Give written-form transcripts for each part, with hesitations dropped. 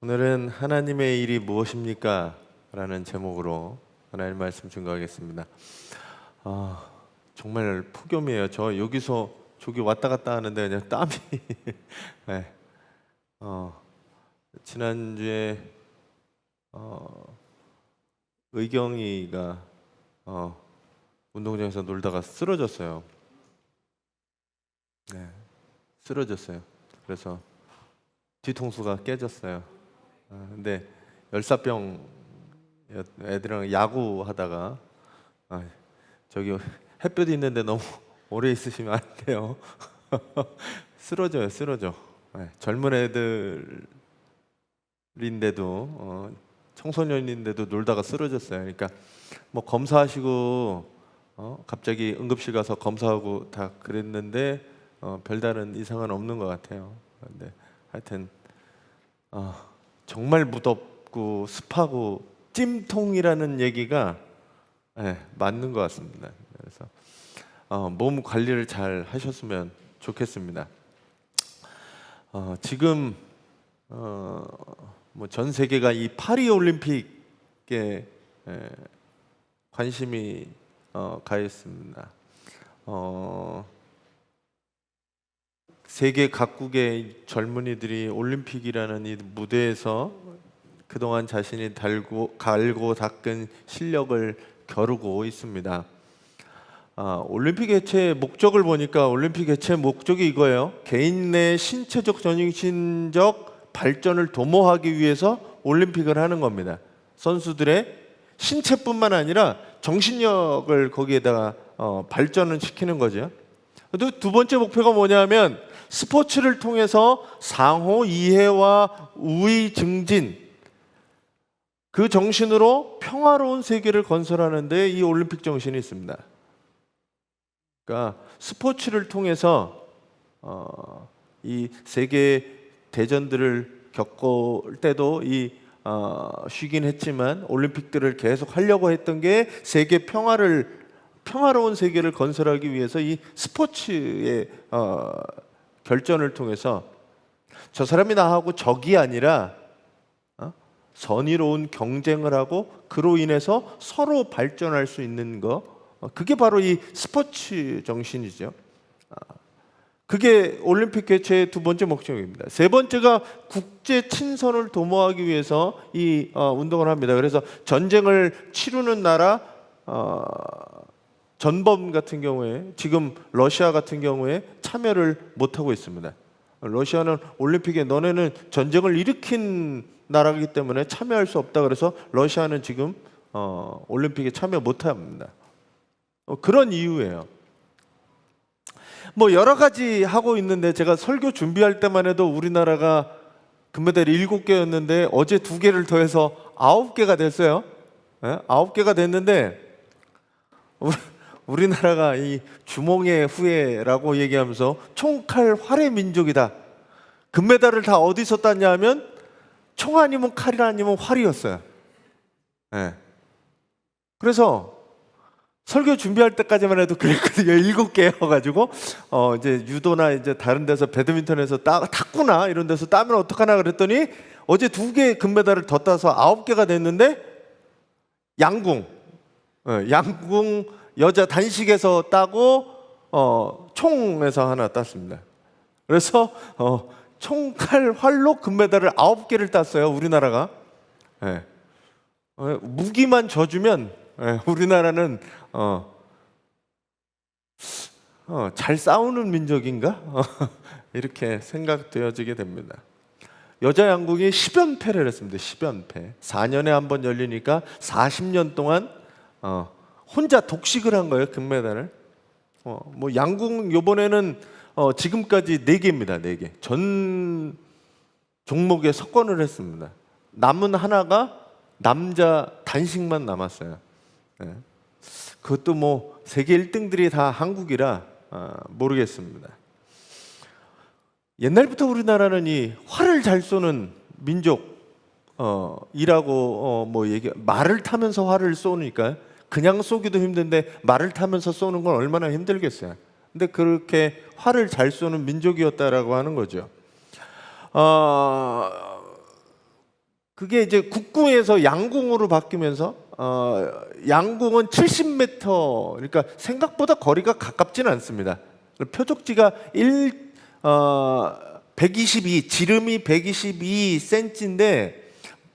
오늘은 하나님의 일이 무엇입니까? 라는 제목으로 하나님 말씀 증거하겠습니다. 정말 폭염이에요. 저 여기서 저기 왔다 갔다 하는데 그냥 땀이 네. 지난주에 의경이가 운동장에서 놀다가 쓰러졌어요. 네, 쓰러졌어요. 그래서 뒤통수가 깨졌어요. 근데 열사병 애들이랑 야구하다가 저기 햇볕이 있는데 너무 오래 있으시면 안 돼요. 쓰러져. 젊은 애들인데도 청소년인데도 놀다가 쓰러졌어요. 그러니까 뭐 검사하시고 갑자기 응급실 가서 검사하고 다 그랬는데 별다른 이상은 없는 것 같아요. 근데 하여튼 정말 무덥고 습하고 찜통이라는 얘기가 맞는 것 같습니다. 그래서 몸 관리를 잘 하셨으면 좋겠습니다. 지금 뭐 전 세계가 이 파리 올림픽에 관심이 가 있습니다. 세계 각국의 젊은이들이 올림픽이라는 이 무대에서 그동안 자신이 갈고 닦은 실력을 겨루고 있습니다. 올림픽 개최 목적을 보니까 올림픽 개최 목적이 이거예요. 개인 내 신체적 정신적 발전을 도모하기 위해서 올림픽을 하는 겁니다. 선수들의 신체뿐만 아니라 정신력을 거기에다가 발전을 시키는 거죠. 또 두 번째 목표가 뭐냐면 스포츠를 통해서 상호 이해와 우위 증진, 그 정신으로 평화로운 세계를 건설하는 데 이 올림픽 정신이 있습니다. 그러니까 스포츠를 통해서 이 세계 대전들을 겪을 때도 쉬긴 했지만 올림픽들을 계속 하려고 했던 게 세계 평화로운 세계를 건설하기 위해서 이 스포츠의 결전을 통해서 저 사람이 나하고 적이 아니라 선의로운 경쟁을 하고 그로 인해서 서로 발전할 수 있는 거, 그게 바로 이 스포츠 정신이죠. 그게 올림픽 개최의 두 번째 목적입니다. 세 번째가 국제 친선을 도모하기 위해서 이 운동을 합니다. 그래서 전쟁을 치르는 나라, 전범 같은 경우에 지금 러시아 같은 경우에 참여를 못하고 있습니다. 러시아는 올림픽에 너네는 전쟁을 일으킨 나라이기 때문에 참여할 수 없다. 그래서 러시아는 지금 올림픽에 참여 못합니다. 그런 이유예요. 뭐 여러 가지 하고 있는데 제가 설교 준비할 때만 해도 우리나라가 금메달이 7개였는데 어제 2개를 더해서 9개가 됐어요. 9개가 됐는데 우리나라가 이 주몽의 후예라고 얘기하면서 총칼 활의 민족이다. 금메달을 다 어디서 땄냐 하면 총 아니면 칼이 아니면 활이었어요. 그래서 설교 준비할 때까지만 해도 그랬거든요. 7개여가지고 이제 유도나 이제 다른 데서 배드민턴에서 탔구나 이런 데서 따면 어떡하나 그랬더니 어제 2개 금메달을 더 따서 9개가 됐는데 양궁 여자 단식에서 따고 총에서 하나 땄습니다. 그래서 총칼 활로 금메달을 9개를 땄어요. 우리나라가. 무기만 져주면 우리나라는 잘 싸우는 민족인가? 이렇게 생각되어지게 됩니다. 여자 양궁이 10연패를 했습니다. 10연패. 4년에 한 번 열리니까 40년 동안 혼자 독식을 한 거예요. 금메달을. 뭐 양궁 요번에는 지금까지 4개입니다. 4개. 전 종목에 석권을 했습니다. 남은 하나가 남자 단식만 남았어요. 그것도 뭐 세계 1등들이 다 한국이라 모르겠습니다. 옛날부터 우리나라는 이 활을 잘 쏘는 민족이라고 말을 타면서 활을 쏘니까 그냥 쏘기도 힘든데 말을 타면서 쏘는 건 얼마나 힘들겠어요. 근데 그렇게 활을 잘 쏘는 민족이었다라고 하는 거죠. 그게 이제 국궁에서 양궁으로 바뀌면서 양궁은 70m, 그러니까 생각보다 거리가 가깝지는 않습니다. 표적지가 122, 지름이 122cm인데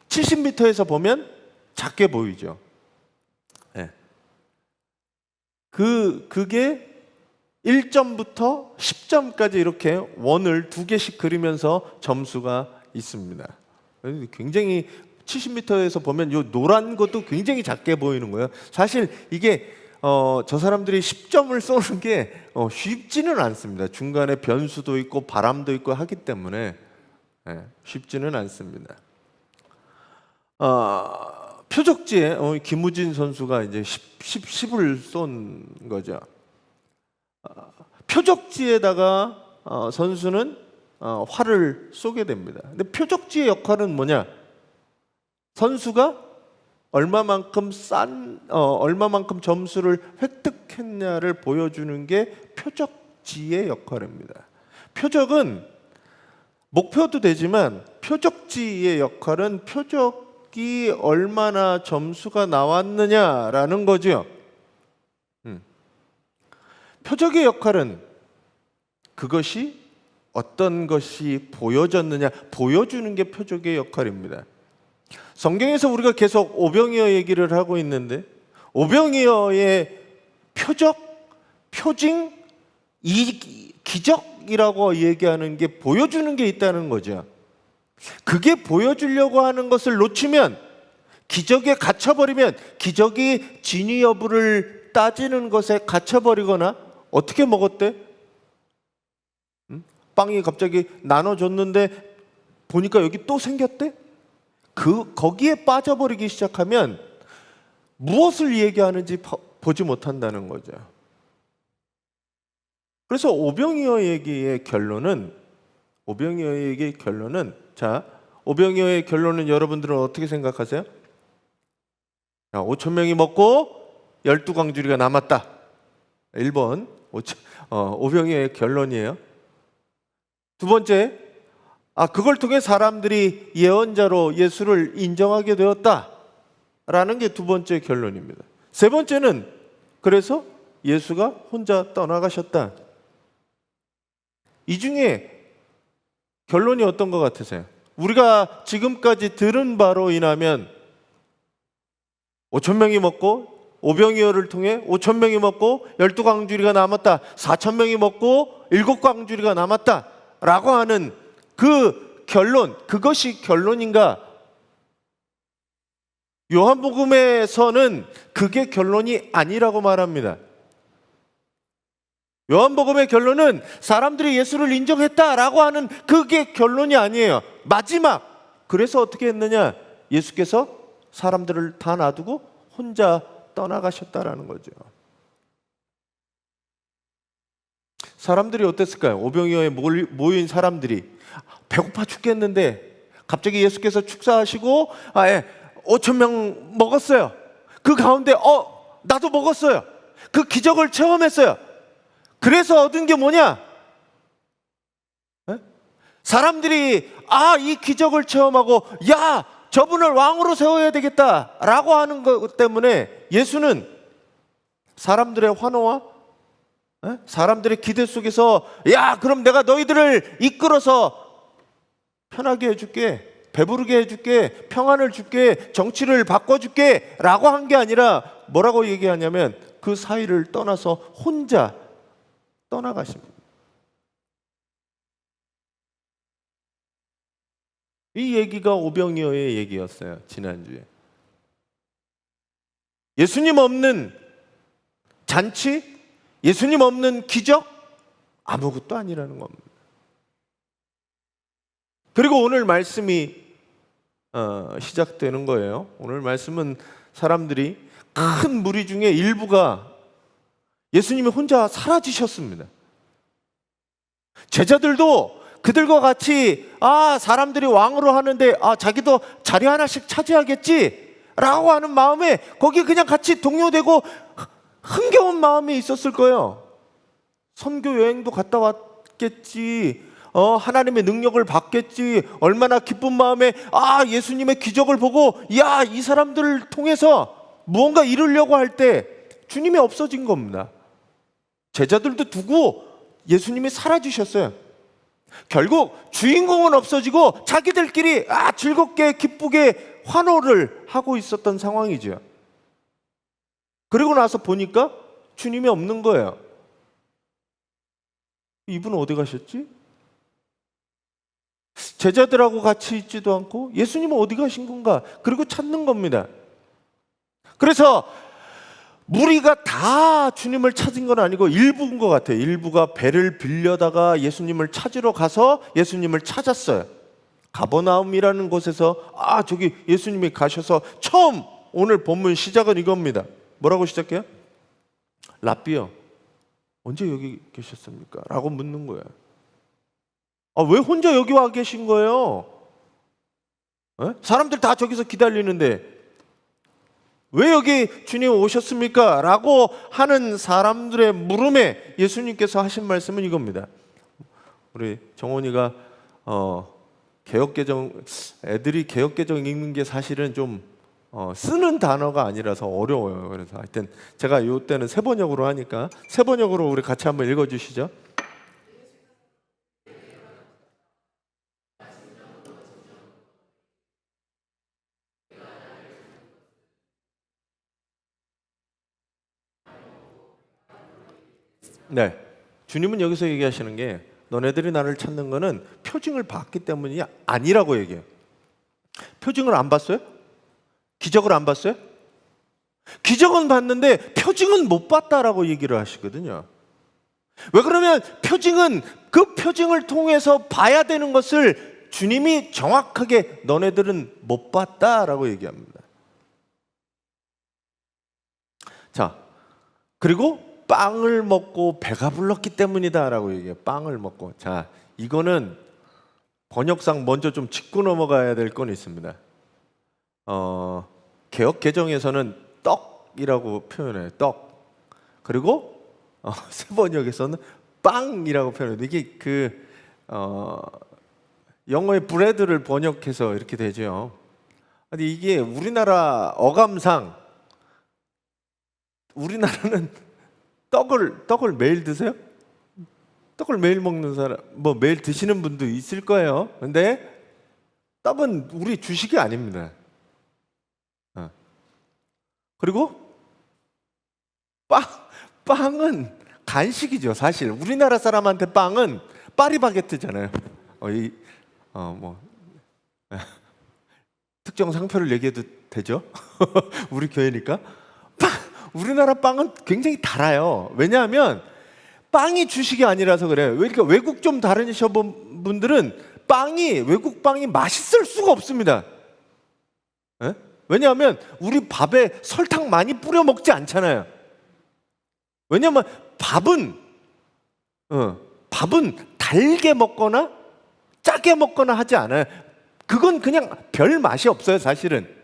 70m에서 보면 작게 보이죠. 네. 그게 1점부터 10점까지 이렇게 원을 2개씩 그리면서 점수가 있습니다. 굉장히 70m에서 보면 이 노란 것도 굉장히 작게 보이는 거예요. 사실 이게 저 사람들이 10점을 쏘는 게 쉽지는 않습니다. 중간에 변수도 있고 바람도 있고 하기 때문에 쉽지는 않습니다. 표적지에 김우진 선수가 이제 10을 쏜 거죠. 표적지에다가 선수는 활을 쏘게 됩니다. 근데 표적지의 역할은 뭐냐? 선수가 얼마만큼 점수를 획득했냐를 보여주는 게 표적지의 역할입니다. 표적은 목표도 되지만 표적지의 역할은 표적이 얼마나 점수가 나왔느냐라는 거죠. 표적의 역할은 그것이 어떤 것이 보여졌느냐, 보여주는 게 표적의 역할입니다. 성경에서 우리가 계속 오병이어 얘기를 하고 있는데 오병이어의 표적, 표징, 이 기적이라고 얘기하는 게 보여주는 게 있다는 거죠. 그게 보여주려고 하는 것을 놓치면, 기적에 갇혀버리면, 기적이 진위 여부를 따지는 것에 갇혀버리거나, 어떻게 먹었대? 빵이 갑자기 나눠줬는데 보니까 여기 또 생겼대? 거기에 빠져버리기 시작하면 무엇을 얘기하는지 보지 못한다는 거죠. 그래서 오병이어 얘기의 결론은 자, 오병이어의 결론은 여러분들은 어떻게 생각하세요? 5천 명이 먹고 12광주리가 남았다. 1번 오병이어의 결론이에요. 두 번째, 그걸 통해 사람들이 예언자로 예수를 인정하게 되었다라는 게 두 번째 결론입니다. 세 번째는 그래서 예수가 혼자 떠나가셨다. 이 중에 결론이 어떤 것 같으세요? 우리가 지금까지 들은 바로 인하면 5천 명이 먹고 오병이어를 통해 5천 명이 먹고 12광주리가 남았다. 4천 명이 먹고 7광주리가 남았다. 라고 하는 그 결론, 그것이 결론인가? 요한복음에서는 그게 결론이 아니라고 말합니다. 요한복음의 결론은 사람들이 예수를 인정했다라고 하는 그게 결론이 아니에요. 마지막, 그래서 어떻게 했느냐? 예수께서 사람들을 다 놔두고 혼자 떠나가셨다라는 거죠. 사람들이 어땠을까요? 오병이어에 모인 사람들이 배고파 죽겠는데 갑자기 예수께서 축사하시고 5천 명 먹었어요. 그 가운데 나도 먹었어요. 그 기적을 체험했어요. 그래서 얻은 게 뭐냐? 사람들이 이 기적을 체험하고 저분을 왕으로 세워야 되겠다라고 하는 것 때문에 예수는 사람들의 환호와 사람들의 기대 속에서 그럼 내가 너희들을 이끌어서 편하게 해줄게, 배부르게 해줄게, 평안을 줄게, 정치를 바꿔줄게 라고 한 게 아니라 뭐라고 얘기하냐면 그 사이를 떠나서 혼자 떠나가십니다. 이 얘기가 오병이어의 얘기였어요. 지난주에 예수님 없는 잔치, 예수님 없는 기적, 아무것도 아니라는 겁니다. 그리고 오늘 말씀이 시작되는 거예요. 오늘 말씀은 사람들이 큰 무리 중에 일부가 예수님이 혼자 사라지셨습니다. 제자들도 그들과 같이 사람들이 왕으로 하는데 자기도 자리 하나씩 차지하겠지 라고 하는 마음에 거기 그냥 같이 동요되고 흥겨운 마음이 있었을 거예요. 선교 여행도 갔다 왔겠지. 하나님의 능력을 받겠지, 얼마나 기쁜 마음에 예수님의 기적을 보고 이 사람들을 통해서 무언가 이루려고 할 때 주님이 없어진 겁니다. 제자들도 두고 예수님이 사라지셨어요. 결국 주인공은 없어지고 자기들끼리 즐겁게 기쁘게 환호를 하고 있었던 상황이죠. 그리고 나서 보니까 주님이 없는 거예요. 이분은 어디 가셨지? 제자들하고 같이 있지도 않고 예수님은 어디 가신 건가? 그리고 찾는 겁니다. 그래서 무리가 다 주님을 찾은 건 아니고 일부인 것 같아요. 일부가 배를 빌려다가 예수님을 찾으러 가서 예수님을 찾았어요. 가버나움이라는 곳에서 저기 예수님이 가셔서 처음 오늘 본문 시작은 이겁니다. 뭐라고 시작해요? 랍비요, 언제 여기 계셨습니까? 라고 묻는 거예요. 왜 혼자 여기 와 계신 거예요? 사람들 다 저기서 기다리는데 왜 여기 주님 오셨습니까? 라고 하는 사람들의 물음에 예수님께서 하신 말씀은 이겁니다. 우리 정원이가 개역개정, 애들이 개역개정 읽는 게 사실은 좀 쓰는 단어가 아니라서 어려워요. 그래서 하여튼 제가 이때는 세번역으로 하니까 세번역으로 우리 같이 한번 읽어주시죠. 네, 주님은 여기서 얘기하시는 게 너네들이 나를 찾는 거는 표징을 봤기 때문이 아니라고 얘기해요. 표징을 안 봤어요? 기적을 안 봤어요? 기적은 봤는데 표징은 못 봤다라고 얘기를 하시거든요. 왜 그러면 표징은 그 표징을 통해서 봐야 되는 것을 주님이 정확하게 너네들은 못 봤다라고 얘기합니다. 자, 그리고 빵을 먹고 배가 불렀기 때문이다라고 얘기해요. 빵을 먹고. 자, 이거는 번역상 먼저 좀 짚고 넘어가야 될 건 있습니다. 개역 개정에서는 떡이라고 표현해요. 떡. 그리고 새 번역에서는 빵이라고 표현해요. 이게 영어의 브레드를 번역해서 이렇게 되죠. 근데 이게 우리나라 어감상 우리나라는 떡을 매일 드세요? 떡을 매일 먹는 사람, 매일 드시는 분도 있을 거예요. 근데 떡은 우리 주식이 아닙니다. 그리고 빵은 간식이죠. 사실 우리나라 사람한테 빵은 파리바게뜨잖아요. 특정 상표를 얘기해도 되죠? 우리 교회니까. 우리나라 빵은 굉장히 달아요. 왜냐하면 빵이 주식이 아니라서 그래요. 그러니까 외국 좀 다니셔본 분들은 외국 빵이 맛있을 수가 없습니다. 왜냐하면 우리 밥에 설탕 많이 뿌려 먹지 않잖아요. 왜냐하면 밥은 달게 먹거나 짜게 먹거나 하지 않아요. 그건 그냥 별 맛이 없어요, 사실은.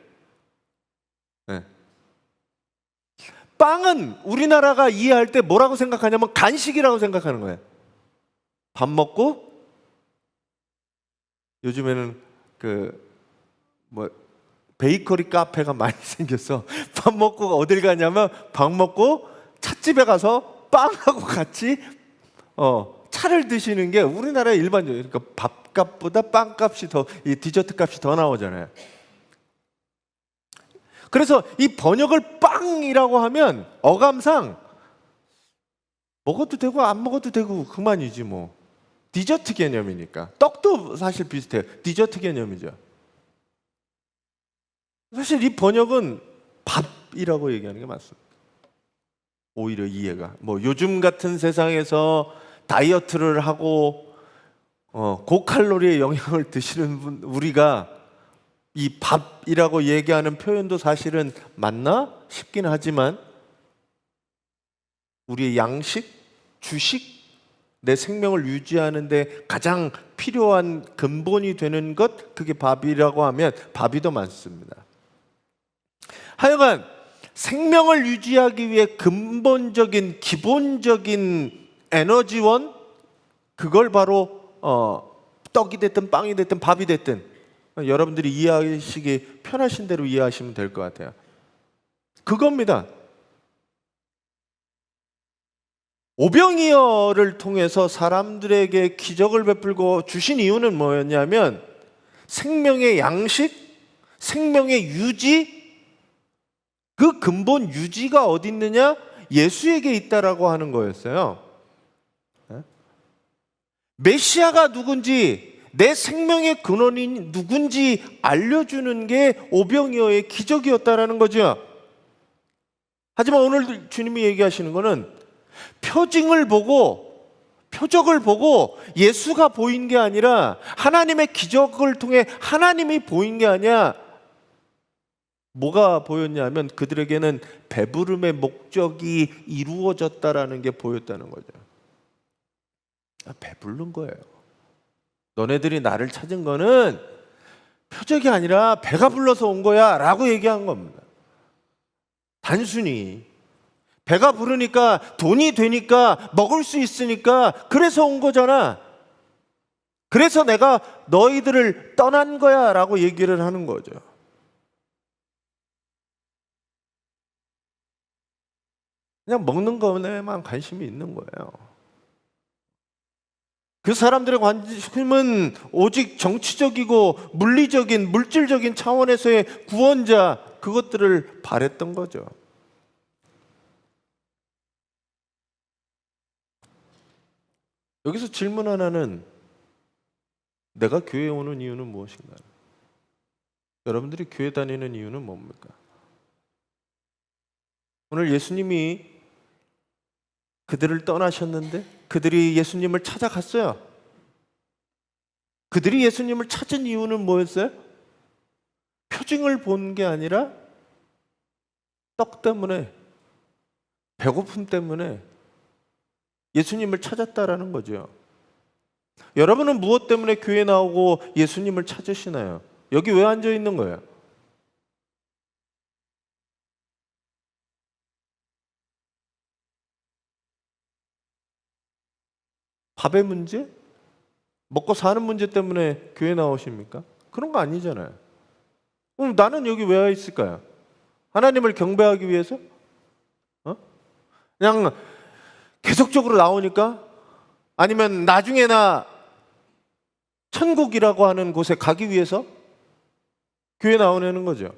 빵은 우리나라가 이해할 때 뭐라고 생각하냐면 간식이라고 생각하는 거예요. 밥 먹고 요즘에는 베이커리 카페가 많이 생겨서 밥 먹고 어딜 가냐면 밥 먹고 찻집에 가서 빵하고 같이 차를 드시는 게 우리나라의 일반적이에요. 그러니까 밥값보다 빵값이 이 디저트 값이 더 나오잖아요. 그래서 이 번역을 빵이라고 하면 어감상 먹어도 되고 안 먹어도 되고 그만이지 뭐. 디저트 개념이니까. 떡도 사실 비슷해요. 디저트 개념이죠. 사실 이 번역은 밥이라고 얘기하는 게 맞습니다. 오히려 이해가. 요즘 같은 세상에서 다이어트를 하고 고칼로리의 영양을 드시는 우리가 이 밥이라고 얘기하는 표현도 사실은 맞나 싶긴 하지만 우리의 양식, 주식, 내 생명을 유지하는 데 가장 필요한 근본이 되는 것, 그게 밥이라고 하면 밥이 더 많습니다. 하여간 생명을 유지하기 위해 근본적인 기본적인 에너지원, 그걸 바로 떡이 됐든 빵이 됐든 밥이 됐든 여러분들이 이해하시기 편하신 대로 이해하시면 될 것 같아요. 그겁니다. 오병이어를 통해서 사람들에게 기적을 베풀고 주신 이유는 뭐였냐면 생명의 양식, 생명의 유지, 그 근본 유지가 어디 있느냐? 예수에게 있다라고 하는 거였어요. 메시아가 누군지, 내 생명의 근원이 누군지 알려주는 게 오병이어의 기적이었다라는 거죠. 하지만 오늘 주님이 얘기하시는 거는 표징을 보고, 표적을 보고 예수가 보인 게 아니라 하나님의 기적을 통해 하나님이 보인 게 아니라 뭐가 보였냐면 그들에게는 배부름의 목적이 이루어졌다라는 게 보였다는 거죠. 배부른 거예요. 너네들이 나를 찾은 거는 표적이 아니라 배가 불러서 온 거야 라고 얘기한 겁니다. 단순히 배가 부르니까 돈이 되니까 먹을 수 있으니까 그래서 온 거잖아. 그래서 내가 너희들을 떠난 거야 라고 얘기를 하는 거죠. 그냥 먹는 것에만 관심이 있는 거예요. 그 사람들의 관심은 오직 정치적이고 물리적인, 물질적인 차원에서의 구원자, 그것들을 바랬던 거죠. 여기서 질문 하나는, 내가 교회에 오는 이유는 무엇인가? 여러분들이 교회 다니는 이유는 뭡니까? 오늘 예수님이 그들을 떠나셨는데 그들이 예수님을 찾아갔어요. 그들이 예수님을 찾은 이유는 뭐였어요? 표징을 본 게 아니라 떡 때문에, 배고픔 때문에 예수님을 찾았다라는 거죠. 여러분은 무엇 때문에 교회 나오고 예수님을 찾으시나요? 여기 왜 앉아 있는 거예요? 밥의 문제? 먹고 사는 문제 때문에 교회 나오십니까? 그런 거 아니잖아요. 그럼 나는 여기 왜 와 있을까요? 하나님을 경배하기 위해서? 그냥 계속적으로 나오니까? 아니면 나중에 나 천국이라고 하는 곳에 가기 위해서 교회 나오는 거죠.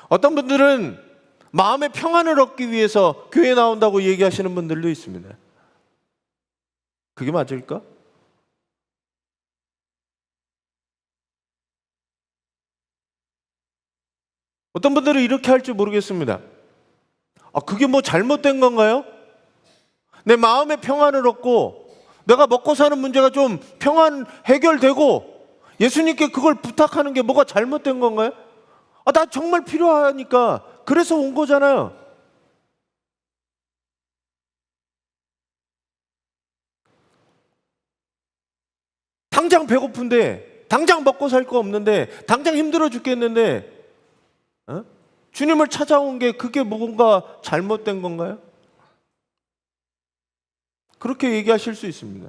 어떤 분들은 마음의 평안을 얻기 위해서 교회 나온다고 얘기하시는 분들도 있습니다. 그게 맞을까? 어떤 분들은 이렇게 할지 모르겠습니다. 그게 뭐 잘못된 건가요? 내 마음의 평안을 얻고 내가 먹고 사는 문제가 좀 평안 해결되고 예수님께 그걸 부탁하는 게 뭐가 잘못된 건가요? 나 정말 필요하니까 그래서 온 거잖아요. 당장 배고픈데, 당장 먹고 살 거 없는데, 당장 힘들어 죽겠는데 주님을 찾아온 게 그게 뭔가 잘못된 건가요? 그렇게 얘기하실 수 있습니다.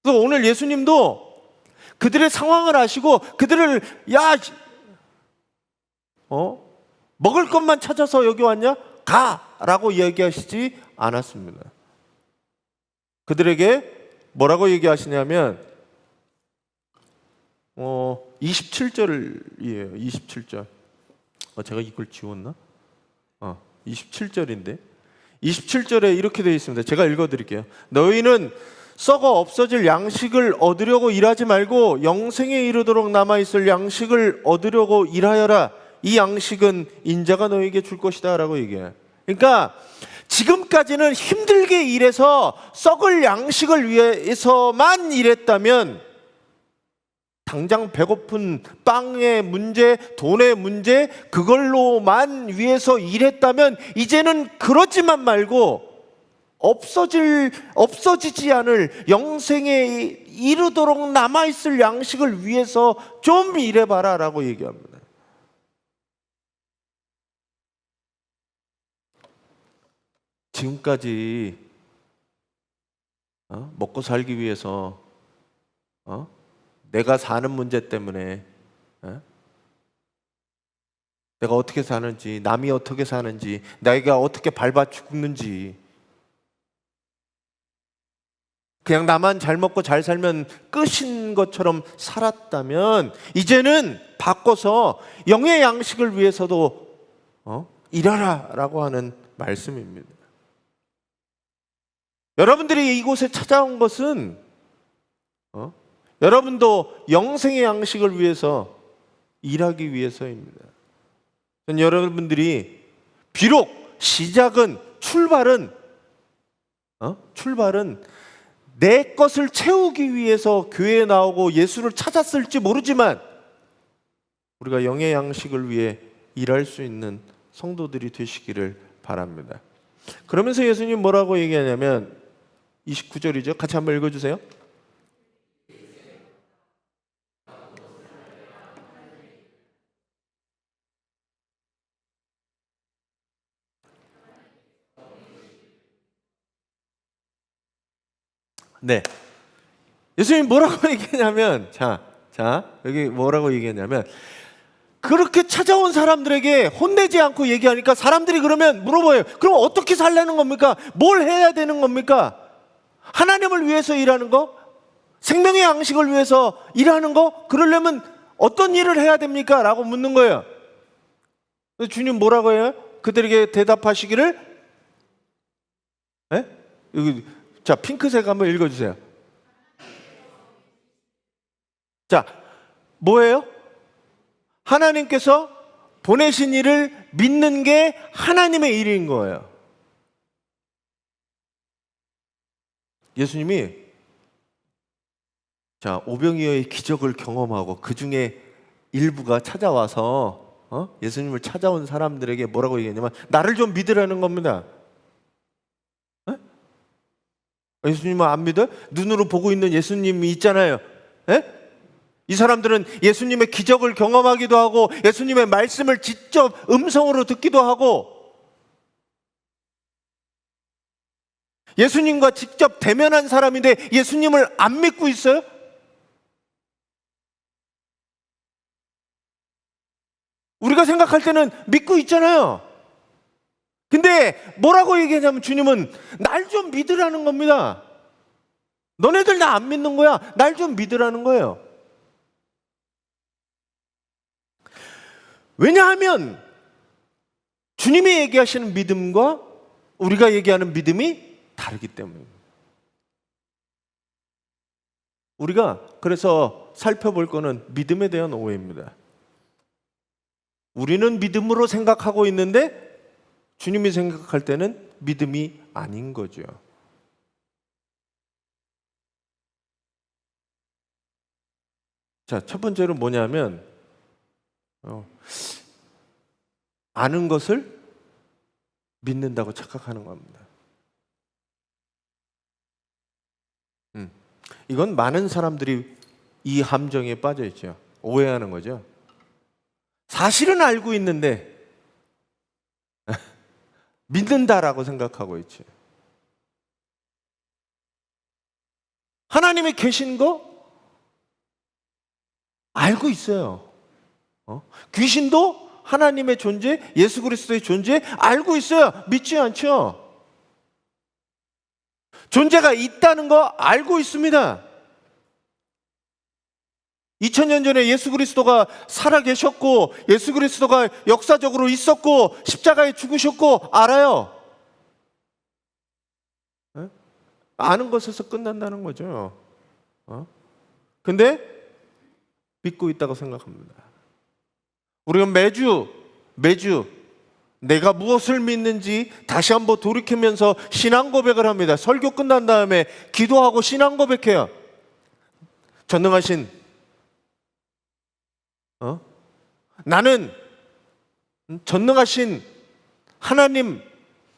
그래서 오늘 예수님도 그들의 상황을 아시고 그들을 먹을 것만 찾아서 여기 왔냐? 가라고 얘기하시지 않았습니다. 그들에게 뭐라고 얘기하시냐면 27절이에요. 27절. 제가 이걸 지웠나? 27절인데 27절에 이렇게 되어 있습니다. 제가 읽어드릴게요. 너희는 썩어 없어질 양식을 얻으려고 일하지 말고 영생에 이르도록 남아있을 양식을 얻으려고 일하여라. 이 양식은 인자가 너에게 줄 것이다 라고 얘기해요. 그러니까 지금까지는 힘들게 일해서 썩을 양식을 위해서만 일했다면, 당장 배고픈 빵의 문제, 돈의 문제, 그걸로만 위해서 일했다면 이제는 그러지만 말고 없어지지 않을 영생에 이르도록 남아있을 양식을 위해서 좀 일해봐라 라고 얘기합니다. 지금까지 먹고 살기 위해서 내가 사는 문제 때문에 내가 어떻게 사는지, 남이 어떻게 사는지, 내가 어떻게 밟아 죽는지, 그냥 나만 잘 먹고 잘 살면 끝인 것처럼 살았다면 이제는 바꿔서 영의 양식을 위해서도 일하라라고 하는 말씀입니다. 여러분들이 이곳에 찾아온 것은 여러분도 영생의 양식을 위해서 일하기 위해서입니다. 여러분들이 비록 시작은 출발은 내 것을 채우기 위해서 교회에 나오고 예수를 찾았을지 모르지만 우리가 영의 양식을 위해 일할 수 있는 성도들이 되시기를 바랍니다. 그러면서 예수님 뭐라고 얘기하냐면 29절이죠. 같이 한번 읽어주세요. 네. 예수님이 뭐라고 얘기했냐면, 여기 뭐라고 얘기했냐면, 그렇게 찾아온 사람들에게 혼내지 않고 얘기하니까 사람들이 그러면 물어봐요. 그럼 어떻게 살라는 겁니까? 뭘 해야 되는 겁니까? 하나님을 위해서 일하는 거? 생명의 양식을 위해서 일하는 거? 그러려면 어떤 일을 해야 됩니까? 라고 묻는 거예요. 주님 뭐라고 해요? 그들에게 대답하시기를, 여기, 자, 핑크색 한번 읽어주세요. 자, 뭐예요? 하나님께서 보내신 일을 믿는 게 하나님의 일인 거예요. 예수님이 오병이어의 기적을 경험하고 그 중에 일부가 찾아와서 예수님을 찾아온 사람들에게 뭐라고 얘기했냐면 나를 좀 믿으라는 겁니다. 예수님은 안 믿어요? 눈으로 보고 있는 예수님이 있잖아요. 이 사람들은 예수님의 기적을 경험하기도 하고 예수님의 말씀을 직접 음성으로 듣기도 하고 예수님과 직접 대면한 사람인데 예수님을 안 믿고 있어요? 우리가 생각할 때는 믿고 있잖아요. 근데 뭐라고 얘기하냐면 주님은 날 좀 믿으라는 겁니다. 너네들 나 안 믿는 거야. 날 좀 믿으라는 거예요. 왜냐하면 주님이 얘기하시는 믿음과 우리가 얘기하는 믿음이 다르기 때문입니다. 우리가 그래서 살펴볼 거는 믿음에 대한 오해입니다. 우리는 믿음으로 생각하고 있는데 주님이 생각할 때는 믿음이 아닌 거죠. 자, 첫 번째로 뭐냐면 아는 것을 믿는다고 착각하는 겁니다. 이건 많은 사람들이 이 함정에 빠져 있죠. 오해하는 거죠. 사실은 알고 있는데 믿는다라고 생각하고 있죠. 하나님이 계신 거 알고 있어요. 귀신도 하나님의 존재, 예수 그리스도의 존재 알고 있어요. 믿지 않죠. 존재가 있다는 거 알고 있습니다. 2000년 전에 예수 그리스도가 살아 계셨고 예수 그리스도가 역사적으로 있었고 십자가에 죽으셨고 알아요. 아는 것에서 끝난다는 거죠. 근데 믿고 있다고 생각합니다. 우리가 매주 내가 무엇을 믿는지 다시 한번 돌이키면서 신앙 고백을 합니다. 설교 끝난 다음에 기도하고 신앙 고백해요. 전능하신 나는 전능하신 하나님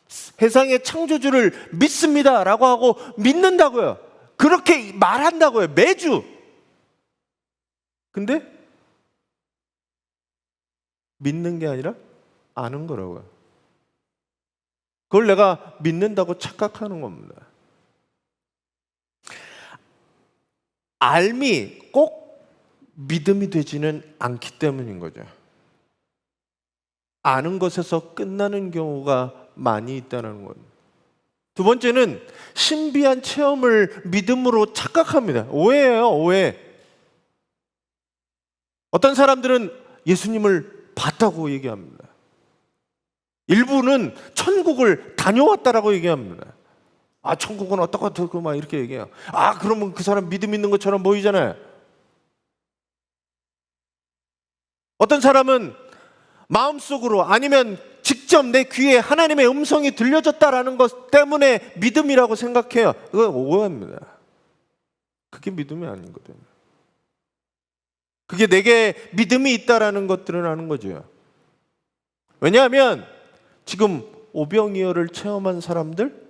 세상의 창조주를 믿습니다 라고 하고 믿는다고요. 그렇게 말한다고요. 매주. 근데 믿는 게 아니라 아는 거라고요. 그걸 내가 믿는다고 착각하는 겁니다. 알미 꼭 믿음이 되지는 않기 때문인 거죠. 아는 것에서 끝나는 경우가 많이 있다는 거예요. 두 번째는 신비한 체험을 믿음으로 착각합니다. 오해예요, 오해. 어떤 사람들은 예수님을 봤다고 얘기합니다. 일부는 천국을 다녀왔다라고 얘기합니다. 아, 천국은 어떡하고 막 이렇게 얘기해요. 아, 그러면 그 사람 믿음 있는 것처럼 보이잖아요. 어떤 사람은 마음속으로 아니면 직접 내 귀에 하나님의 음성이 들려졌다라는 것 때문에 믿음이라고 생각해요. 그건 오해입니다. 그게 믿음이 아니거든요. 그게 내게 믿음이 있다라는 것들은 아는 거죠. 왜냐하면 지금 오병이어를 체험한 사람들,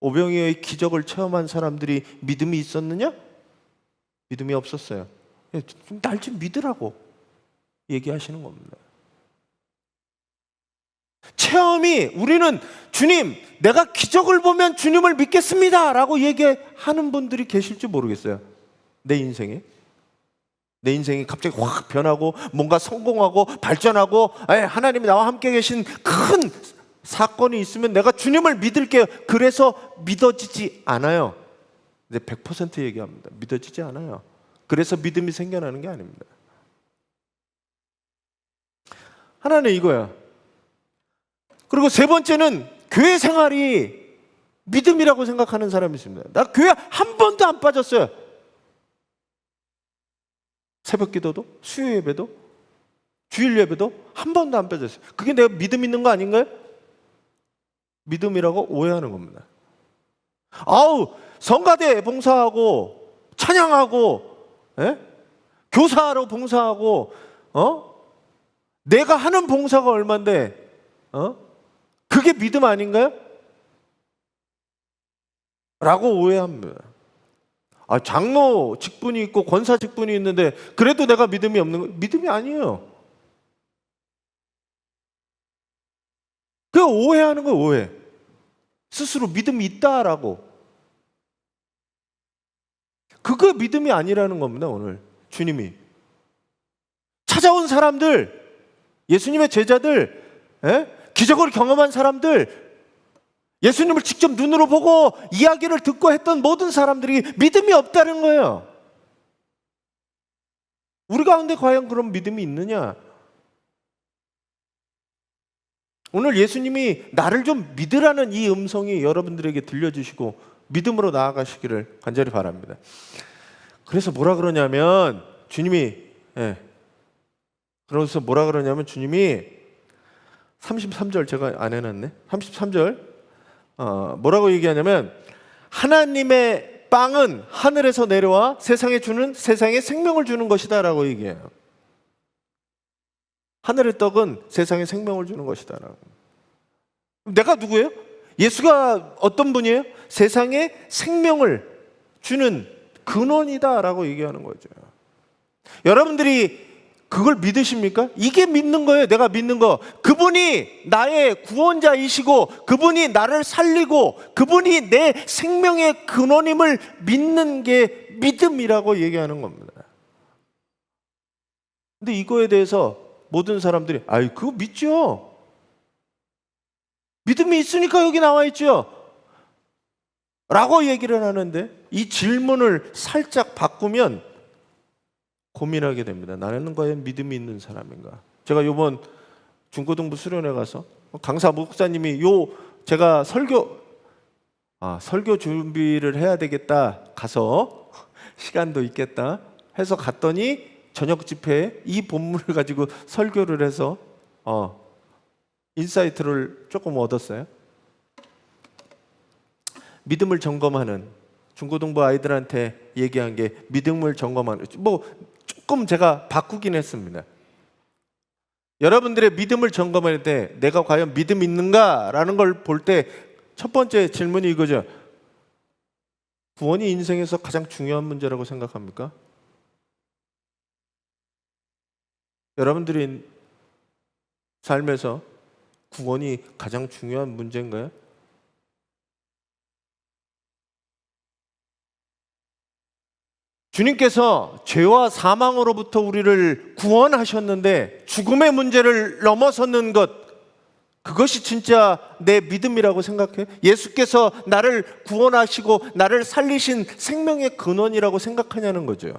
오병이어의 기적을 체험한 사람들이 믿음이 있었느냐? 믿음이 없었어요. 날 좀 믿으라고 얘기하시는 겁니다. 체험이, 우리는 주님, 내가 기적을 보면 주님을 믿겠습니다 라고 얘기하는 분들이 계실지 모르겠어요. 내 인생이 갑자기 확 변하고 뭔가 성공하고 발전하고 하나님이 나와 함께 계신 큰 사건이 있으면 내가 주님을 믿을게요. 그래서 믿어지지 않아요. 이제 100% 얘기합니다. 믿어지지 않아요. 그래서 믿음이 생겨나는 게 아닙니다. 하나는 이거야. 그리고 세 번째는 교회 생활이 믿음이라고 생각하는 사람이 있습니다. 나 교회 한 번도 안 빠졌어요. 새벽 기도도, 수요 예배도, 주일 예배도 한 번도 안 빠졌어요. 그게 내가 믿음 있는 거 아닌가요? 믿음이라고 오해하는 겁니다. 아우, 성가대 봉사하고 찬양하고 교사로 봉사하고 내가 하는 봉사가 얼만데 그게 믿음 아닌가요? 라고 오해합니다. 아, 장로 직분이 있고 권사 직분이 있는데 그래도 내가 믿음이 없는 거 믿음이 아니에요. 그 오해하는 거예요, 오해. 스스로 믿음이 있다라고. 그거 믿음이 아니라는 겁니다. 오늘 주님이 찾아온 사람들, 예수님의 제자들, 기적을 경험한 사람들, 예수님을 직접 눈으로 보고 이야기를 듣고 했던 모든 사람들이 믿음이 없다는 거예요. 우리 가운데 과연 그런 믿음이 있느냐? 오늘 예수님이 나를 좀 믿으라는 이 음성이 여러분들에게 들려주시고 믿음으로 나아가시기를 간절히 바랍니다. 그래서 뭐라 그러냐면 주님이 33절 제가 안 해놨네. 33절 뭐라고 얘기하냐면 하나님의 빵은 하늘에서 내려와 세상에 생명을 주는 것이다 라고 얘기해요. 하늘의 떡은 세상에 생명을 주는 것이다 라고. 내가 누구예요? 예수가 어떤 분이에요? 세상에 생명을 주는 근원이다 라고 얘기하는 거죠. 여러분들이 그걸 믿으십니까? 이게 믿는 거예요. 내가 믿는 거. 그분이 나의 구원자이시고 그분이 나를 살리고 그분이 내 생명의 근원임을 믿는 게 믿음이라고 얘기하는 겁니다. 근데 이거에 대해서 모든 사람들이 아이 그거 믿죠. 믿음이 있으니까 여기 나와 있죠. 라고 얘기를 하는데 이 질문을 살짝 바꾸면 고민하게 됩니다. 나는 과연 믿음이 있는 사람인가? 제가 이번 중고등부 수련회 가서 강사 목사님이 제가 설교 준비를 해야 되겠다 가서 시간도 있겠다 해서 갔더니 저녁 집회에 이 본문을 가지고 설교를 해서 인사이트를 조금 얻었어요. 믿음을 점검하는 중고등부 아이들한테 얘기한 게 믿음을 점검하는 조금 제가 바꾸긴 했습니다. 여러분들의 믿음을 점검할 때 내가 과연 믿음 있는가라는 걸 볼 때 첫 번째 질문이 이거죠. 구원이 인생에서 가장 중요한 문제라고 생각합니까? 여러분들의 삶에서 구원이 가장 중요한 문제인가요? 주님께서 죄와 사망으로부터 우리를 구원하셨는데 죽음의 문제를 넘어섰는 것, 그것이 진짜 내 믿음이라고 생각해? 예수께서 나를 구원하시고 나를 살리신 생명의 근원이라고 생각하냐는 거죠.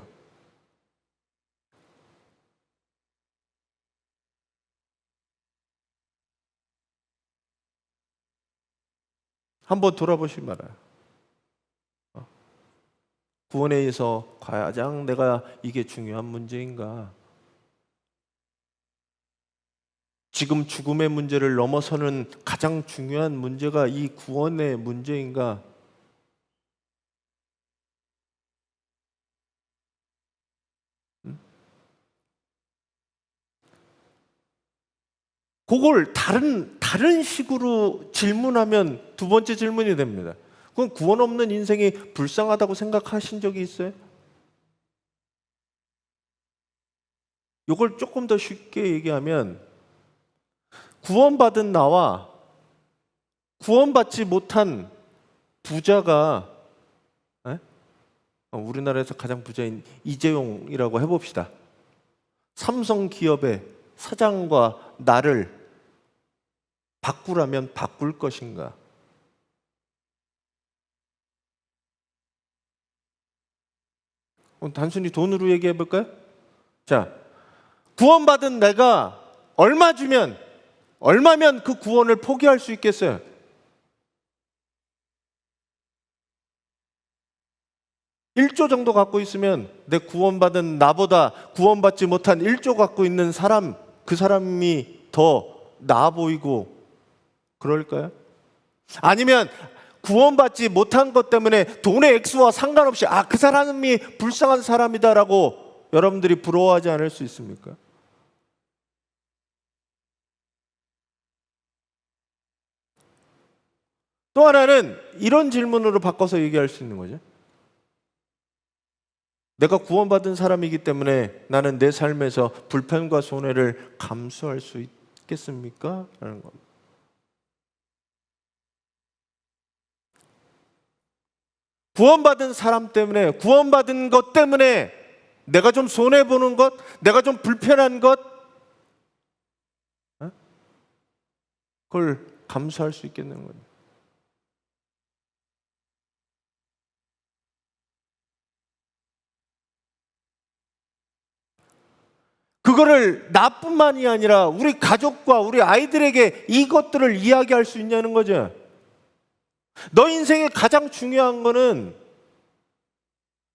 한번 돌아보시 말아요. 구원에 의해서 가장 내가 이게 중요한 문제인가? 지금 죽음의 문제를 넘어서는 가장 중요한 문제가 이 구원의 문제인가? 그걸 다른 식으로 질문하면 두 번째 질문이 됩니다. 그건 구원 없는 인생이 불쌍하다고 생각하신 적이 있어요? 이걸 조금 더 쉽게 얘기하면 구원받은 나와 구원받지 못한 부자가, 우리나라에서 가장 부자인 이재용이라고 해봅시다. 삼성 기업의 사장과 나를 바꾸라면 바꿀 것인가? 단순히 돈으로 얘기해 볼까요? 자, 구원받은 내가 얼마면 그 구원을 포기할 수 있겠어요? (1조) 정도 갖고 있으면 내 구원받은 나보다 구원받지 못한 (1조) 갖고 있는 사람, 그 사람이 더 나아 보이고 그럴까요? 아니면 구원받지 못한 것 때문에 돈의 액수와 상관없이 그 사람이 불쌍한 사람이다라고 여러분들이 부러워하지 않을 수 있습니까? 또 하나는 이런 질문으로 바꿔서 얘기할 수 있는 거죠. 내가 구원받은 사람이기 때문에 나는 내 삶에서 불편과 손해를 감수할 수 있겠습니까? 라는 겁니다. 구원받은 사람 때문에, 구원받은 것 때문에 내가 좀 손해보는 것, 내가 좀 불편한 것, 그걸 감수할 수 있겠는 거예요. 그거를 나뿐만이 아니라 우리 가족과 우리 아이들에게 이것들을 이야기할 수 있냐는 거죠. 너 인생에 가장 중요한 거는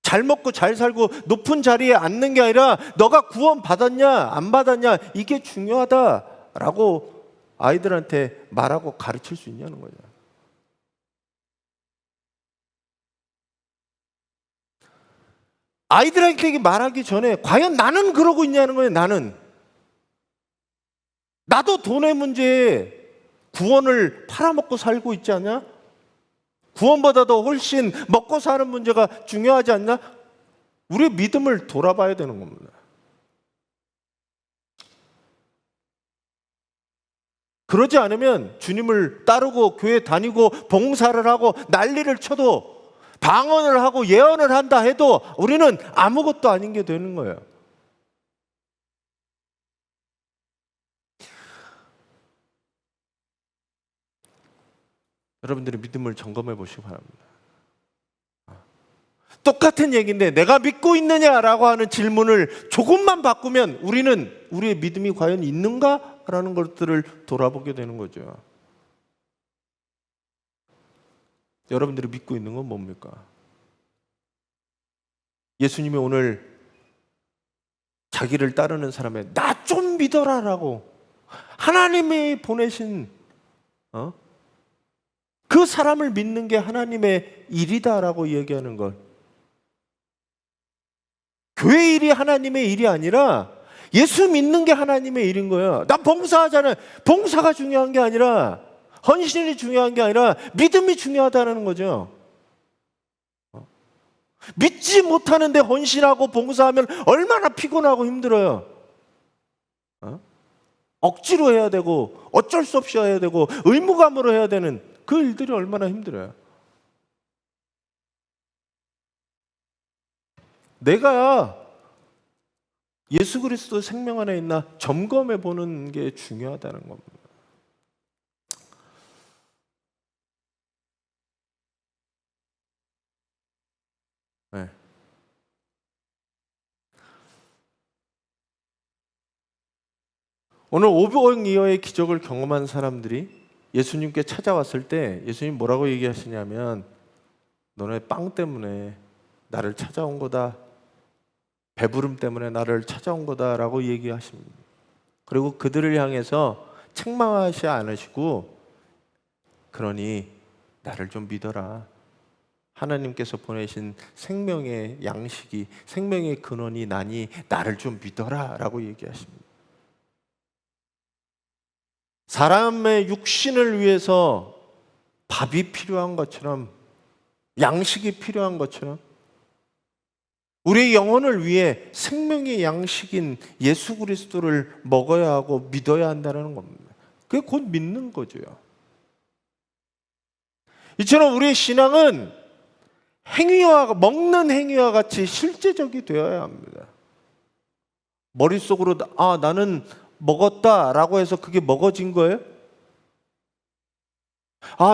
잘 먹고 잘 살고 높은 자리에 앉는 게 아니라 너가 구원 받았냐 안 받았냐, 이게 중요하다라고 아이들한테 말하고 가르칠 수 있냐는 거죠. 아이들에게 말하기 전에 과연 나는 그러고 있냐는 거예요. 나도 돈의 문제에 구원을 팔아먹고 살고 있지 않냐? 구원보다도 훨씬 먹고 사는 문제가 중요하지 않나? 우리의 믿음을 돌아봐야 되는 겁니다. 그러지 않으면 주님을 따르고 교회 다니고 봉사를 하고 난리를 쳐도, 방언을 하고 예언을 한다 해도 우리는 아무것도 아닌 게 되는 거예요. 여러분들의 믿음을 점검해 보시기 바랍니다. 똑같은 얘기인데 내가 믿고 있느냐라고 하는 질문을 조금만 바꾸면 우리의 믿음이 과연 있는가라는 것들을 돌아보게 되는 거죠. 여러분들이 믿고 있는 건 뭡니까? 예수님이 오늘 자기를 따르는 사람의 나 좀 믿어라라고 하나님이 보내신 그 사람을 믿는 게 하나님의 일이다라고 얘기하는 것. 교회 일이 하나님의 일이 아니라 예수 믿는 게 하나님의 일인 거예요. 나 봉사하잖아요. 봉사가 중요한 게 아니라, 헌신이 중요한 게 아니라 믿음이 중요하다는 거죠. 믿지 못하는데 헌신하고 봉사하면 얼마나 피곤하고 힘들어요. 억지로 해야 되고 어쩔 수 없이 해야 되고 의무감으로 해야 되는 그 일들이 얼마나 힘들어요. 내가 예수 그리스도 생명 안에 있나 점검해 보는 게 중요하다는 겁니다. 네. 오늘 오병이어의 기적을 경험한 사람들이 예수님께 찾아왔을 때 예수님 뭐라고 얘기하시냐면 너네 빵 때문에 나를 찾아온 거다. 배부름 때문에 나를 찾아온 거다라고 얘기하십니다. 그리고 그들을 향해서 책망하지 않으시고 그러니 나를 좀 믿어라. 하나님께서 보내신 생명의 양식이 생명의 근원이 나니 나를 좀 믿어라 라고 얘기하십니다. 사람의 육신을 위해서 밥이 필요한 것처럼 양식이 필요한 것처럼 우리의 영혼을 위해 생명의 양식인 예수 그리스도를 먹어야 하고 믿어야 한다는 겁니다. 그게 곧 믿는 거죠. 이처럼 우리의 신앙은 먹는 행위와 같이 실제적이 되어야 합니다. 머릿속으로 나는 먹었다라고 해서 그게 먹어진 거예요?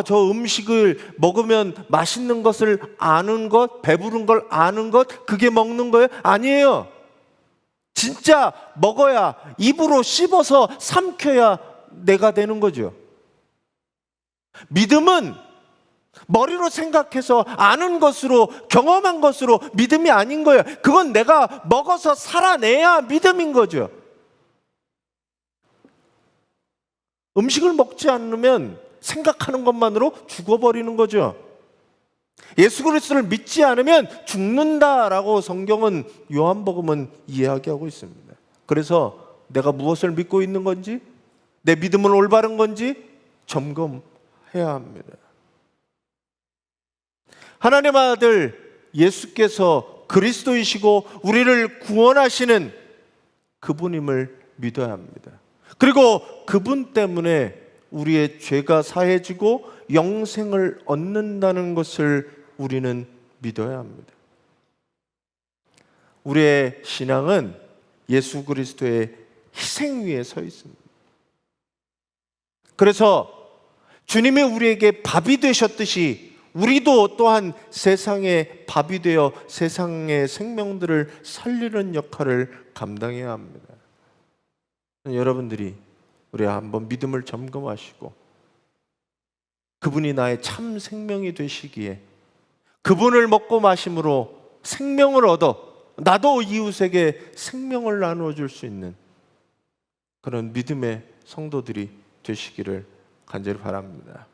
저 음식을 먹으면 맛있는 것을 아는 것, 배부른 걸 아는 것, 그게 먹는 거예요? 아니에요. 진짜 먹어야, 입으로 씹어서 삼켜야 내가 되는 거죠. 믿음은 머리로 생각해서 아는 것으로, 경험한 것으로 믿음이 아닌 거예요. 그건 내가 먹어서 살아내야 믿음인 거죠. 음식을 먹지 않으면 생각하는 것만으로 죽어버리는 거죠. 예수 그리스도를 믿지 않으면 죽는다라고 성경은 요한복음은 이야기하고 있습니다. 그래서 내가 무엇을 믿고 있는 건지, 내 믿음은 올바른 건지 점검해야 합니다. 하나님의 아들 예수께서 그리스도이시고 우리를 구원하시는 그분임을 믿어야 합니다. 그리고 그분 때문에 우리의 죄가 사해지고 영생을 얻는다는 것을 우리는 믿어야 합니다. 우리의 신앙은 예수 그리스도의 희생 위에 서 있습니다. 그래서 주님이 우리에게 밥이 되셨듯이 우리도 또한 세상의 밥이 되어 세상의 생명들을 살리는 역할을 감당해야 합니다. 여러분들이 우리 한번 믿음을 점검하시고 그분이 나의 참 생명이 되시기에 그분을 먹고 마심으로 생명을 얻어 나도 이웃에게 생명을 나누어 줄 수 있는 그런 믿음의 성도들이 되시기를 간절히 바랍니다.